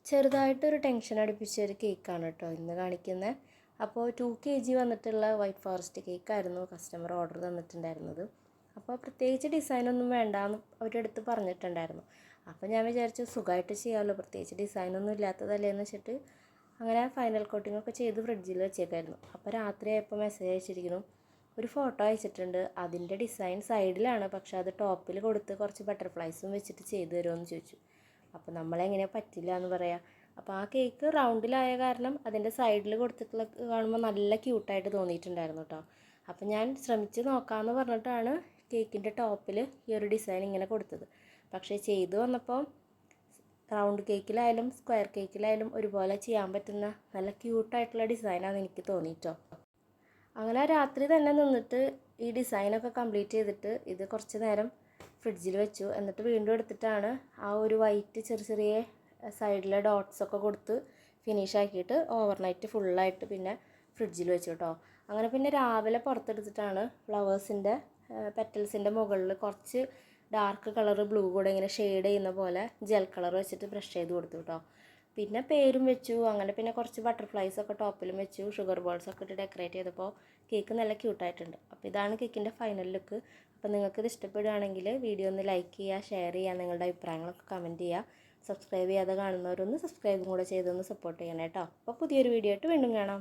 ചെറുതായിട്ടൊരു ടെൻഷൻ അടുപ്പിച്ചൊരു കേക്കാണ് കേട്ടോ ഇന്ന് കാണിക്കുന്നത്. അപ്പോൾ 2 kg വന്നിട്ടുള്ള വൈറ്റ് ഫോറസ്റ്റ് കേക്കായിരുന്നു കസ്റ്റമർ ഓർഡർ തന്നിട്ടുണ്ടായിരുന്നത്. അപ്പോൾ പ്രത്യേകിച്ച് ഡിസൈനൊന്നും വേണ്ടാന്ന് അവരുടെ അടുത്ത് പറഞ്ഞിട്ടുണ്ടായിരുന്നു. അപ്പോൾ ഞാൻ വിചാരിച്ചു സുഖമായിട്ട് ചെയ്യാമല്ലോ, പ്രത്യേകിച്ച് ഡിസൈനൊന്നും ഇല്ലാത്തതല്ലേ എന്ന് വെച്ചിട്ട് അങ്ങനെ ഫൈനൽ കോട്ടിങ്ങൊക്കെ ചെയ്ത് ഫ്രിഡ്ജിൽ വെച്ചേക്കായിരുന്നു. അപ്പോൾ രാത്രി ആയപ്പോൾ മെസ്സേജ് അയച്ചിരിക്കുന്നു, ഒരു ഫോട്ടോ അയച്ചിട്ടുണ്ട്, അതിൻ്റെ ഡിസൈൻ സൈഡിലാണ്, പക്ഷേ അത് ടോപ്പിൽ കൊടുത്ത് കുറച്ച് ബട്ടർഫ്ലൈസും വെച്ചിട്ട് ചെയ്തു തരുമെന്ന് ചോദിച്ചു. അപ്പോൾ നമ്മളെങ്ങനെ പറ്റില്ല എന്ന് പറയാം. അപ്പോൾ ആ കേക്ക് റൗണ്ടിലായ കാരണം അതിൻ്റെ സൈഡിൽ കൊടുത്തിട്ടുള്ള കാണുമ്പോൾ നല്ല ക്യൂട്ടായിട്ട് തോന്നിയിട്ടുണ്ടായിരുന്നു കേട്ടോ. അപ്പോൾ ഞാൻ ശ്രമിച്ച് നോക്കാമെന്ന് പറഞ്ഞിട്ടാണ് കേക്കിൻ്റെ ടോപ്പിൽ ഈ ഒരു ഡിസൈൻ ഇങ്ങനെ കൊടുത്തത്. പക്ഷേ ചെയ്തു വന്നപ്പോൾ റൗണ്ട് കേക്കിലായാലും സ്ക്വയർ കേക്കിലായാലും ഒരുപോലെ ചെയ്യാൻ പറ്റുന്ന നല്ല ക്യൂട്ടായിട്ടുള്ള ഡിസൈനാണ് എനിക്ക് തോന്നിയിട്ടോ. അങ്ങനെ രാത്രി തന്നെ നിന്നിട്ട് ഈ ഡിസൈനൊക്കെ കംപ്ലീറ്റ് ചെയ്തിട്ട് ഇത് കുറച്ച് നേരം ഫ്രിഡ്ജിൽ വെച്ചു. എന്നിട്ട് വീണ്ടും എടുത്തിട്ടാണ് ആ ഒരു വൈറ്റ് ചെറിയ സൈഡിലെ ഡോട്ട്സൊക്കെ കൊടുത്ത് ഫിനിഷ് ആക്കിയിട്ട് ഓവർനൈറ്റ് ഫുള്ളായിട്ട് പിന്നെ ഫ്രിഡ്ജിൽ വെച്ചു കേട്ടോ. അങ്ങനെ പിന്നെ രാവിലെ പുറത്തെടുത്തിട്ടാണ് ഫ്ലവേഴ്സിൻ്റെ പെറ്റൽസിൻ്റെ മുകളിൽ കുറച്ച് ഡാർക്ക് കളർ ബ്ലൂ കൂടെ ഇങ്ങനെ ഷെയ്ഡ് ചെയ്യുന്ന പോലെ ജെൽ കളർ വെച്ചിട്ട് ബ്രഷ് ചെയ്ത് കൊടുത്തു കേട്ടോ. പിന്നെ പേരും വെച്ചു. അങ്ങനെ പിന്നെ കുറച്ച് ബട്ടർഫ്ലൈസൊക്കെ ടോപ്പിലും വെച്ചു. ഷുഗർ ബോൾസൊക്കെ ഇട്ട് ഡെക്കറേറ്റ് ചെയ്തപ്പോൾ കേക്ക് നല്ല ക്യൂട്ടായിട്ടുണ്ട്. അപ്പോൾ ഇതാണ് കേക്കിൻ്റെ ഫൈനൽ ലുക്ക്. അപ്പോൾ നിങ്ങൾക്കിത് ഇഷ്ടപ്പെടുകയാണെങ്കിൽ വീഡിയോ ഒന്ന് ലൈക്ക് ചെയ്യുക, ഷെയർ ചെയ്യുക, നിങ്ങളുടെ അഭിപ്രായങ്ങളൊക്കെ കമൻറ്റ് ചെയ്യുക. സബ്സ്ക്രൈബ് ചെയ്യാതെ കാണുന്നവരൊന്ന് സബ്സ്ക്രൈബും കൂടെ ചെയ്തൊന്ന് സപ്പോർട്ട് ചെയ്യണം കേട്ടോ. അപ്പോൾ പുതിയൊരു വീഡിയോ ആയിട്ട് വീണ്ടും കാണാം.